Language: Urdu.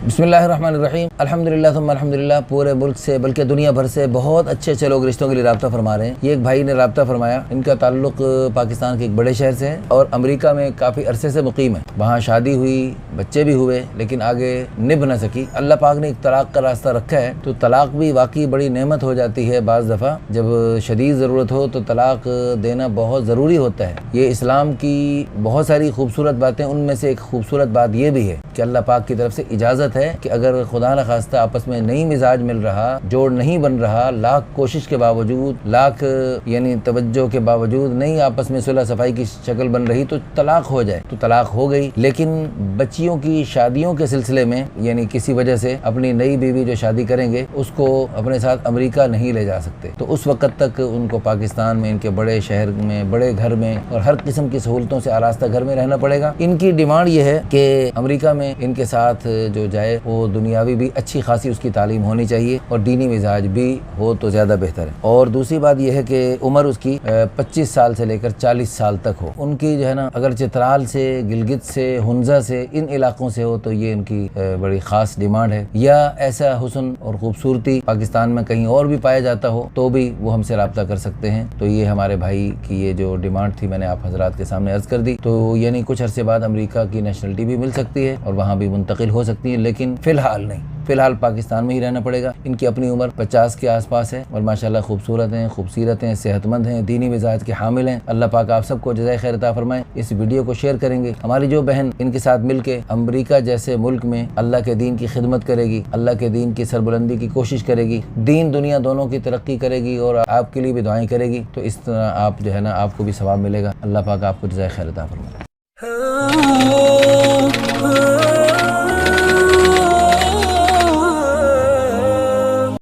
بسم اللہ الرحمن الرحیم الحمدللہ ثم الحمدللہ۔ پورے ملک سے بلکہ دنیا بھر سے بہت اچھے اچھے لوگ رشتوں کے لیے رابطہ فرما رہے ہیں۔ یہ ایک بھائی نے رابطہ فرمایا، ان کا تعلق پاکستان کے ایک بڑے شہر سے ہے اور امریکہ میں کافی عرصے سے مقیم ہے۔ وہاں شادی ہوئی، بچے بھی ہوئے، لیکن آگے نبھ نہ سکی۔ اللہ پاک نے ایک طلاق کا راستہ رکھا ہے، تو طلاق بھی واقعی بڑی نعمت ہو جاتی ہے۔ بعض دفعہ جب شدید ضرورت ہو تو طلاق دینا بہت ضروری ہوتا ہے۔ یہ اسلام کی بہت ساری خوبصورت باتیں، ان میں سے ایک خوبصورت بات یہ بھی ہے کہ اللہ پاک کی طرف سے اجازت ہے کہ اگر خدا نخواستہ آپس میں نئی مزاج مل رہا، جوڑ نہیں بن رہا، لاکھ کوشش کے باوجود، لاکھ توجہ کے باوجود نہیں آپس میں صلح صفائی کی شکل بن رہی، تو طلاق ہو جائے تو طلاق ہو گئی۔ لیکن بچیوں کی شادیوں کے سلسلے میں کسی وجہ سے اپنی نئی بیوی جو شادی کریں گے اس کو اپنے ساتھ امریکہ نہیں لے جا سکتے، تو اس وقت تک ان کو پاکستان میں، ان کے بڑے شہر میں، بڑے گھر میں اور ہر قسم کی سہولتوں سے آراستہ گھر میں رہنا پڑے گا۔ ان کی ڈیمانڈ یہ ہے کہ امریکہ میں ان کے ساتھ جو جائے وہ دنیاوی بھی اچھی خاصی اس کی تعلیم ہونی چاہیے اور دینی مزاج بھی ہو تو زیادہ بہتر ہے۔ اور دوسری بات یہ ہے کہ عمر اس کی 25 سال سے لے کر 40 سال تک ہو۔ ان کی جو ہے نا، اگر چترال سے، گلگت سے، ہنزا سے، ان علاقوں سے ہو تو یہ ان کی بڑی خاص ڈیمانڈ ہے۔ یا ایسا حسن اور خوبصورتی پاکستان میں کہیں اور بھی پایا جاتا ہو تو بھی وہ ہم سے رابطہ کر سکتے ہیں۔ تو یہ ہمارے بھائی کی یہ جو ڈیمانڈ تھی میں نے آپ حضرات کے سامنے عرض کر دی۔ تو کچھ عرصے بعد امریکہ کی نیشنلٹی بھی مل سکتی ہے اور وہاں بھی منتقل ہو سکتی ہے، لیکن فی الحال نہیں، فی الحال پاکستان میں ہی رہنا پڑے گا۔ ان کی اپنی عمر 50 کے آس پاس ہے اور ماشاءاللہ خوبصورت ہیں، خوبصیرت ہیں، صحت مند ہیں، دینی مزاج کے حامل ہیں۔ اللہ پاک آپ سب کو جزائے خیر عطا فرمائے۔ اس ویڈیو کو شیئر کریں گے، ہماری جو بہن ان کے ساتھ مل کے امریکہ جیسے ملک میں اللہ کے دین کی خدمت کرے گی، اللہ کے دین کی سربلندی کی کوشش کرے گی، دین دنیا دونوں کی ترقی کرے گی اور آپ کے لیے بھی دعائیں کرے گی، تو اس طرح آپ جو ہے نا، آپ کو بھی ثواب ملے گا۔ اللہ پاک آپ کو جزائے خیر عطا فرمائے۔